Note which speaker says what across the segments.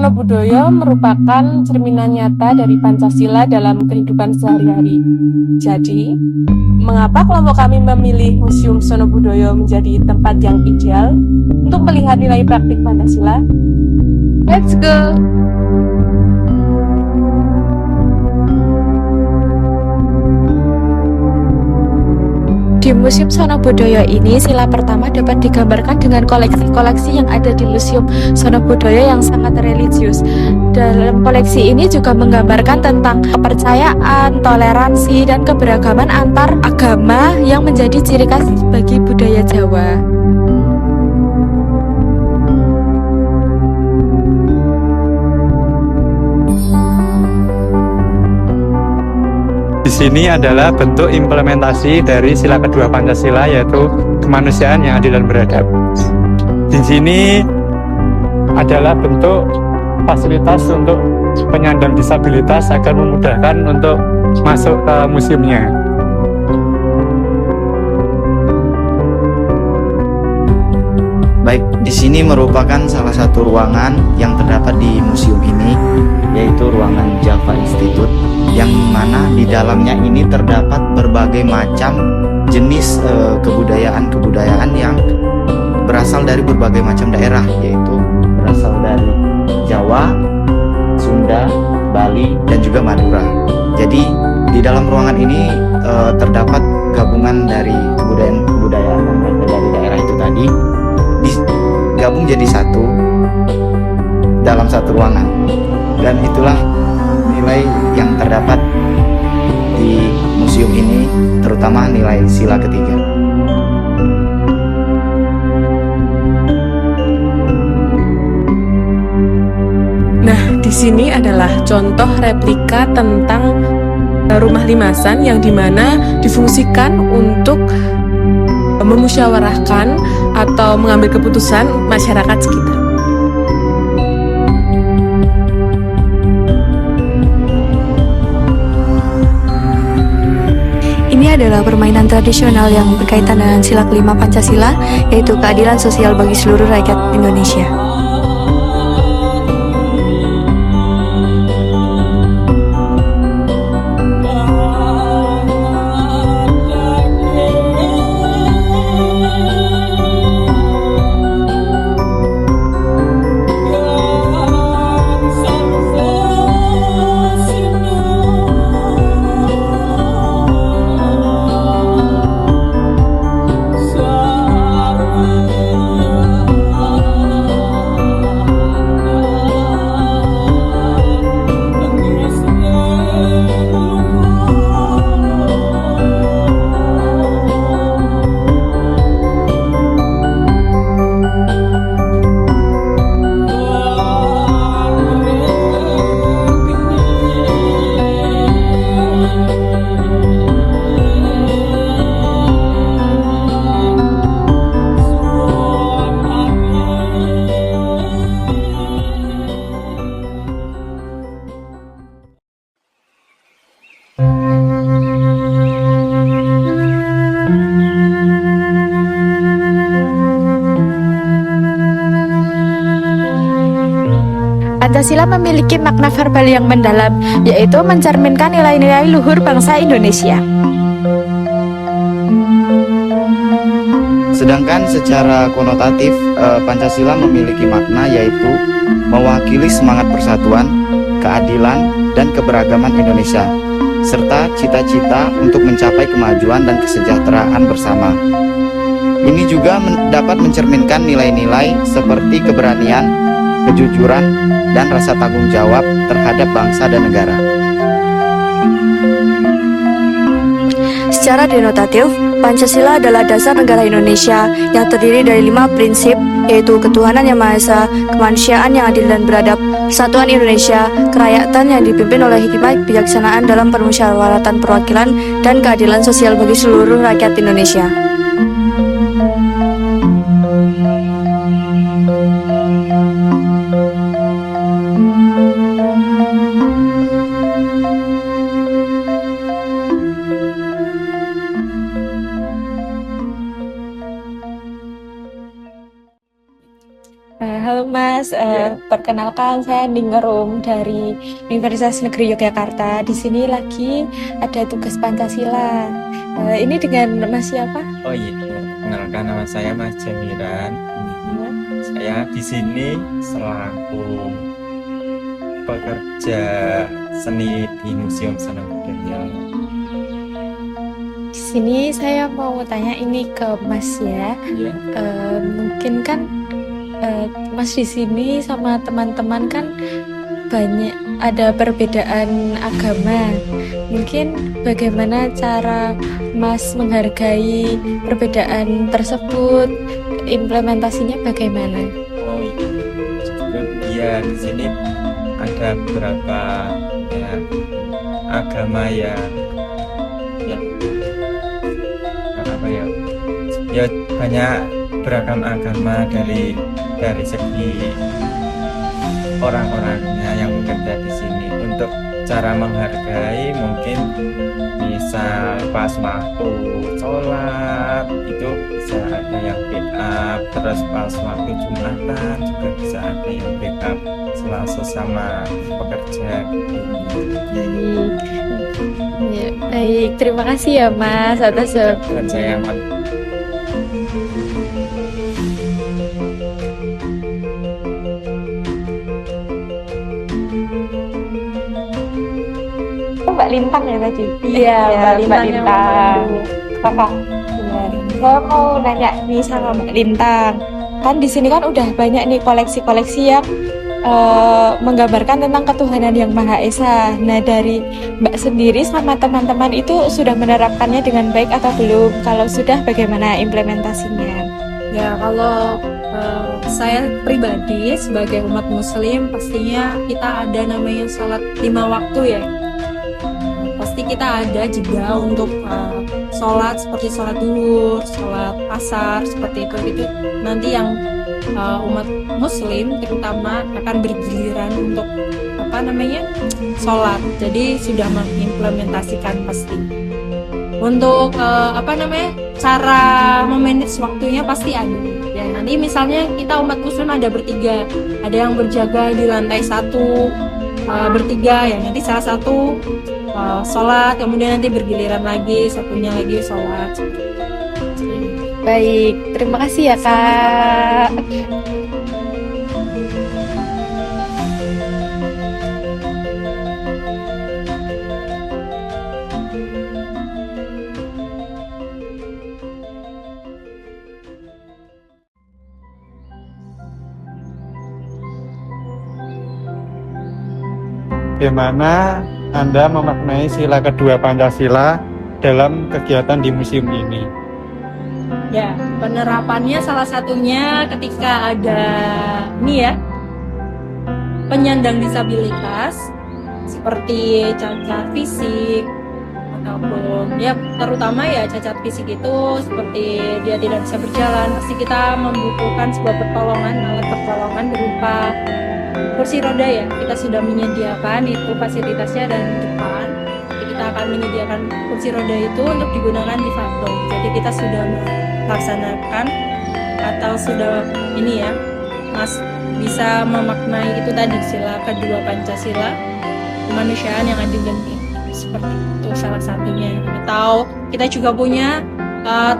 Speaker 1: Sono Budoyo merupakan cerminan nyata dari Pancasila dalam kehidupan sehari-hari. Jadi, mengapa kelompok kami memilih Museum Sono Budoyo menjadi tempat yang ideal untuk melihat nilai praktik Pancasila? Let's go!
Speaker 2: Di Museum Sono Budoyo ini, sila pertama dapat digambarkan dengan koleksi-koleksi yang ada di Museum Sono Budoyo yang sangat religius. Dalam koleksi ini juga menggambarkan tentang kepercayaan, toleransi, dan keberagaman antar agama yang menjadi ciri khas bagi budaya Jawa.
Speaker 3: Di sini adalah bentuk implementasi dari sila kedua Pancasila, yaitu kemanusiaan yang adil dan beradab. Di sini adalah bentuk fasilitas untuk penyandang disabilitas agar memudahkan untuk masuk ke museumnya.
Speaker 4: Baik, di sini merupakan salah satu ruangan yang terdapat di museum ini, yaitu ruangan Java Institute, yang mana di dalamnya ini terdapat berbagai macam jenis kebudayaan yang berasal dari berbagai macam daerah, yaitu berasal dari Jawa, Sunda, Bali, dan juga Madura. Jadi di dalam ruangan ini terdapat gabungan dari kebudayaan yang ada dari daerah itu tadi, digabung jadi satu dalam satu ruangan, dan itulah nilai yang terdapat di museum ini, terutama nilai sila ketiga.
Speaker 1: Nah, di sini adalah contoh replika tentang rumah limasan yang dimana difungsikan untuk memusyawarahkan atau mengambil keputusan masyarakat sekitar.
Speaker 2: Ini adalah permainan tradisional yang berkaitan dengan sila kelima Pancasila, yaitu keadilan sosial bagi seluruh rakyat Indonesia. Pancasila memiliki makna verbal yang mendalam, yaitu mencerminkan nilai-nilai luhur bangsa Indonesia.
Speaker 4: Sedangkan secara konotatif, Pancasila memiliki makna yaitu mewakili semangat persatuan, keadilan, dan keberagaman Indonesia, serta cita-cita untuk mencapai kemajuan dan kesejahteraan bersama. Ini juga dapat mencerminkan nilai-nilai seperti keberanian, kejujuran, dan rasa tanggung jawab terhadap bangsa dan negara.
Speaker 2: Secara denotatif, Pancasila adalah dasar negara Indonesia yang terdiri dari 5 prinsip, yaitu ketuhanan yang Maha Esa, kemanusiaan yang adil dan beradab, persatuan Indonesia, kerakyatan yang dipimpin oleh hikmah kebijaksanaan dalam permusyawaratan perwakilan, dan keadilan sosial bagi seluruh rakyat Indonesia.
Speaker 1: Halo Mas,
Speaker 2: perkenalkan, saya Ningrum dari Universitas Negeri Yogyakarta. Di sini lagi ada tugas Pancasila. Ini dengan Mas siapa?
Speaker 5: Oh iya, kenalkan nama saya Mas Jamiran. Saya di sini selaku pekerja seni di Museum Sono Budoyo.
Speaker 2: Di sini saya mau tanya ini ke Mas ya.
Speaker 5: Ya,
Speaker 2: Mungkin kan Mas di sini sama teman-teman kan banyak ada perbedaan agama. Mungkin bagaimana cara Mas menghargai perbedaan tersebut? Implementasinya bagaimana?
Speaker 5: oh iya, di sini ada beberapa ya, agama yang apa ya? Ya banyak beragam agama dari segi orang-orangnya yang bekerja di sini. Untuk cara menghargai mungkin misal pas waktu sholat itu bisa ada yang backup, terus pas waktu Jumatan juga bisa ada yang backup sesama pekerja gitu.
Speaker 2: Ya, baik, terima kasih ya Mas atas
Speaker 5: Dan saya yang
Speaker 2: Mbak Lintang ya tadi.
Speaker 1: Iya, Mbak Lintang yang
Speaker 2: Lintang.
Speaker 1: memandu.
Speaker 2: Kakak. Saya mau nanya nih sama Mbak Lintang. Kan di sini kan udah banyak nih koleksi-koleksi yang menggambarkan tentang ketuhanan yang Maha Esa. Nah, dari Mbak sendiri sama teman-teman itu sudah menerapkannya dengan baik atau belum? Kalau sudah, bagaimana implementasinya?
Speaker 6: Ya, kalau saya pribadi sebagai umat muslim pastinya kita ada namanya sholat 5 waktu ya. Pasti kita ada jeda untuk sholat seperti sholat duhur, sholat asar seperti itu nanti yang umat muslim terutama akan bergiliran untuk sholat. Jadi sudah mengimplementasikan pasti. Untuk cara memanage waktunya pasti ada. Ya, nanti misalnya kita umat muslim ada bertiga, ada yang berjaga di lantai 1 bertiga ya, nanti salah satu sholat, kemudian nanti bergiliran lagi, satunya lagi sholat.
Speaker 2: Baik, terima kasih ya Kak.
Speaker 3: Bagaimana Anda memaknai sila kedua Pancasila dalam kegiatan di museum ini?
Speaker 6: Ya, penerapannya salah satunya ketika ada penyandang disabilitas seperti cacat fisik ataupun ya terutama ya cacat fisik itu seperti dia tidak bisa berjalan, pasti kita membutuhkan sebuah alat pertolongan berupa kursi roda ya. Kita sudah menyediakan itu fasilitasnya dan di depan kita akan menyediakan kursi roda itu untuk digunakan di Fando. Jadi kita sudah melaksanakan atau sudah Mas bisa memaknai itu tadi sila kedua Pancasila, kemanusiaan yang adil dan beradab, seperti itu salah satunya. Atau kita juga punya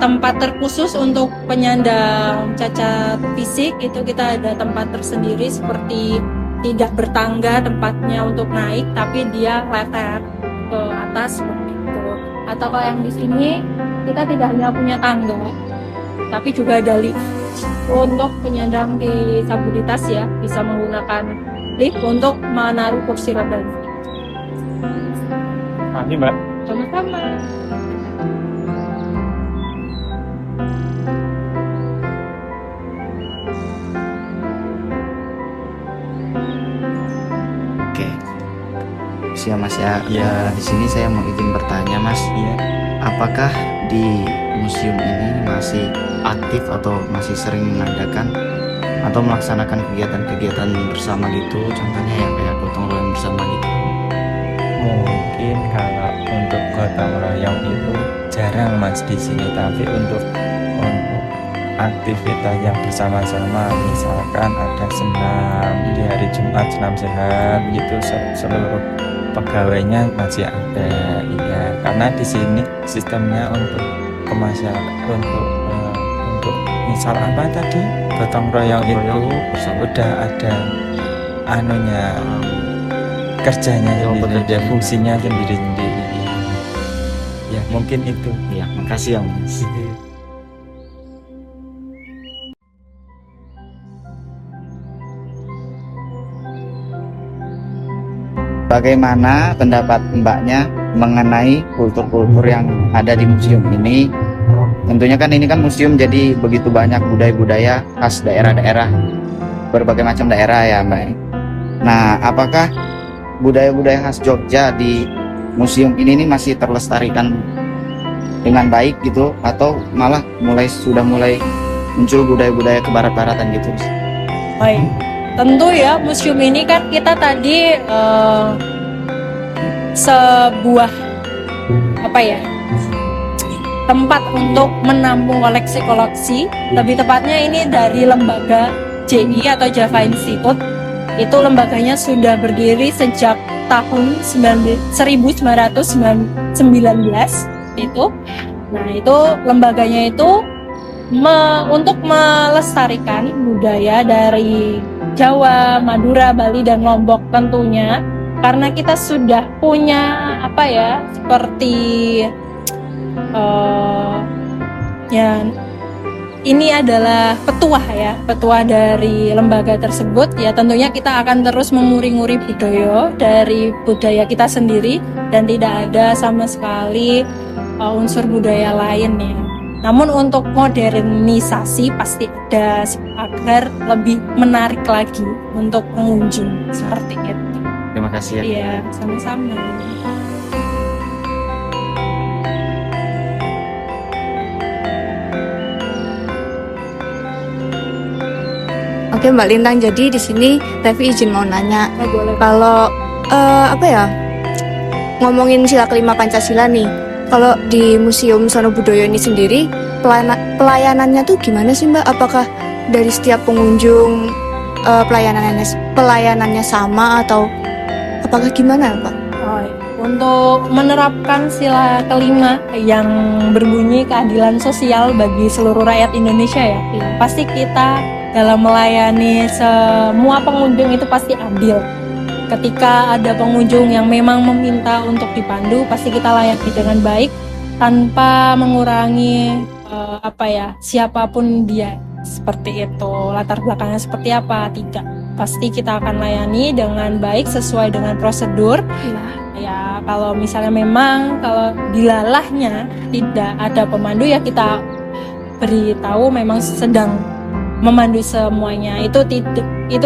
Speaker 6: tempat terkhusus untuk penyandang cacat fisik, itu kita ada tempat tersendiri seperti tidak bertangga tempatnya untuk naik, tapi dia letter ke atas seperti itu. Atau kalau yang di sini kita tidak hanya punya tangga, tapi juga ada lift untuk penyandang disabilitas ya, bisa menggunakan lift untuk menaruh kursi roda.
Speaker 3: Ini Mbak.
Speaker 6: Sama-sama.
Speaker 4: Oke. Siap Mas ya.
Speaker 5: Iya.
Speaker 4: Di sini saya mau izin bertanya Mas.
Speaker 5: Iya.
Speaker 4: Apakah di museum ini masih aktif atau masih sering mengadakan atau melaksanakan kegiatan-kegiatan bersama gitu, contohnya yang kayak gotong royong bersama gitu?
Speaker 5: Mungkin kalau untuk gotong royong itu jarang Mas di sini, tapi untuk aktivitas yang bersama-sama, misalkan ada senam di hari Jumat, senam sehat gitu, seluruh pegawainya masih ada, iya, karena di sini sistemnya untuk untuk misal apa tadi gotong royong itu udah ada anunya, kerjanya sendiri, ada fungsinya sendiri-sendiri. Ya mungkin itu.
Speaker 4: Ya, makasih ya Mas. Bagaimana pendapat Mbaknya mengenai kultur-kultur yang ada di museum ini? Tentunya kan ini kan museum, jadi begitu banyak budaya-budaya khas daerah-daerah, berbagai macam daerah ya Mbak. Nah, apakah budaya-budaya khas Jogja di museum ini masih terlestarikan dengan baik gitu, atau malah sudah mulai muncul budaya-budaya kebarat-baratan gitu?
Speaker 6: Baik, tentu ya museum ini kan kita tadi sebuah tempat untuk menampung koleksi-koleksi, lebih tepatnya ini dari lembaga JI atau Java Institute. Itu lembaganya sudah berdiri sejak tahun 1919 itu. Nah, itu lembaganya itu untuk melestarikan budaya dari Jawa, Madura, Bali, dan Lombok tentunya, karena kita sudah punya seperti ini adalah petuah dari lembaga tersebut. Ya tentunya kita akan terus menguri-nguri budaya dari budaya kita sendiri, dan tidak ada sama sekali unsur budaya lain ya. Namun untuk modernisasi pasti ada agar lebih menarik lagi untuk pengunjung seperti itu.
Speaker 4: Terima kasih ya.
Speaker 6: Iya, sama-sama.
Speaker 2: Oke Mbak Lintang, jadi di sini Revi izin mau nanya, kalau ngomongin sila kelima Pancasila nih, kalau di Museum Sono Budoyo ini sendiri pelayanannya tuh gimana sih Mbak? Apakah dari setiap pengunjung pelayanannya sama, atau apakah gimana Pak?
Speaker 6: Untuk menerapkan sila kelima yang berbunyi keadilan sosial bagi seluruh rakyat Indonesia ya, pasti kita dalam melayani semua pengunjung itu pasti adil. Ketika ada pengunjung yang memang meminta untuk dipandu, pasti kita layani dengan baik tanpa mengurangi siapapun dia, seperti itu, latar belakangnya seperti apa, tidak. Pasti kita akan layani dengan baik sesuai dengan prosedur. Ya kalau misalnya memang kalau dilalahnya tidak ada pemandu, ya kita beritahu memang sedang memandu semuanya. Itu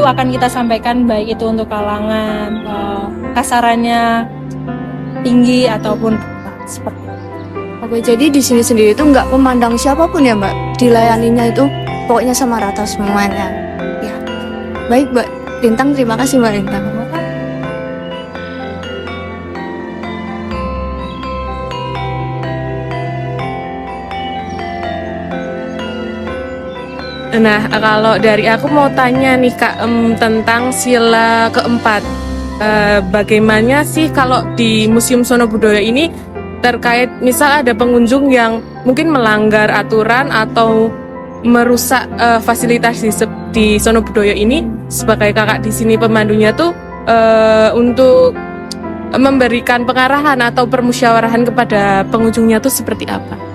Speaker 6: akan kita sampaikan, baik itu untuk kalangan kasarannya tinggi ataupun seperti itu.
Speaker 2: Oke, jadi di sini sendiri itu nggak memandang siapapun ya Mbak, dilayaninya itu pokoknya sama rata semuanya. Ya, baik Mbak Lintang, terima kasih Mbak Lintang.
Speaker 1: Nah, kalau dari aku mau tanya nih Kak, tentang sila keempat. Bagaimana sih kalau di Museum Sono Budoyo ini terkait misal ada pengunjung yang mungkin melanggar aturan atau merusak fasilitas di Sono Budoyo ini, sebagai kakak di sini pemandunya tuh untuk memberikan pengarahan atau permusyawarahan kepada pengunjungnya tuh seperti apa?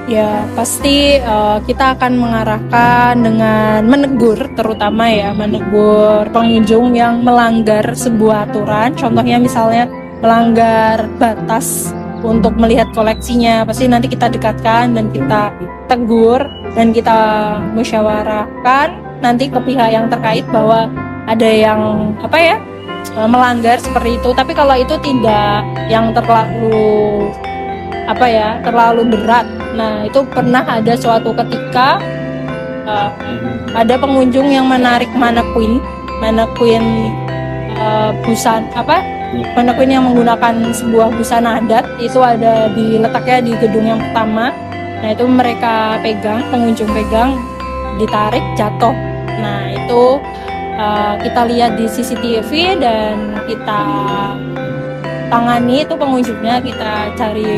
Speaker 6: Ya pasti kita akan mengarahkan dengan menegur, terutama ya menegur pengunjung yang melanggar sebuah aturan. Contohnya misalnya melanggar batas untuk melihat koleksinya, pasti nanti kita dekatkan dan kita tegur dan kita musyawarahkan nanti ke pihak yang terkait bahwa ada yang melanggar seperti itu. Tapi kalau itu tidak yang terlalu berat. Nah, itu pernah ada suatu ketika ada pengunjung yang menarik manekuin manekuin yang menggunakan sebuah busana adat. Itu ada diletaknya di gedung yang pertama. Nah itu mereka pegang, pengunjung pegang, ditarik jatuh. Nah itu kita lihat di CCTV dan kita tangani itu pengunjungnya, kita cari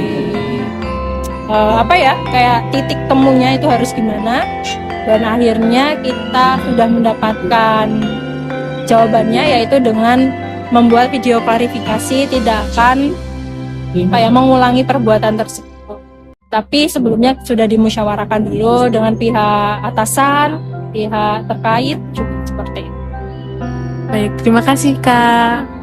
Speaker 6: kayak titik temunya itu harus gimana, dan akhirnya kita sudah mendapatkan jawabannya, yaitu dengan membuat video klarifikasi tidak akan mengulangi perbuatan tersebut. Tapi sebelumnya sudah dimusyawarahkan dulu dengan pihak atasan, pihak terkait juga seperti itu.
Speaker 1: Baik, terima kasih Kak.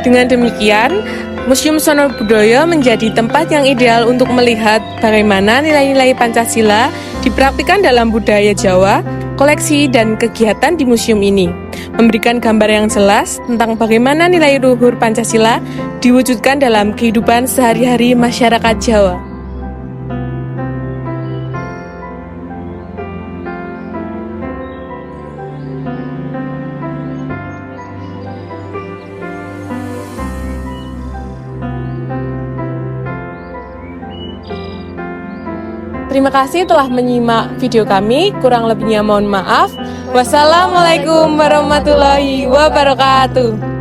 Speaker 1: Dengan demikian, Museum Sono Budoyo menjadi tempat yang ideal untuk melihat bagaimana nilai-nilai Pancasila dipraktikkan dalam budaya Jawa, koleksi, dan kegiatan di museum ini. Memberikan gambar yang jelas tentang bagaimana nilai luhur Pancasila diwujudkan dalam kehidupan sehari-hari masyarakat Jawa. Terima kasih telah menyimak video kami. Kurang lebihnya mohon maaf. Wassalamualaikum warahmatullahi wabarakatuh.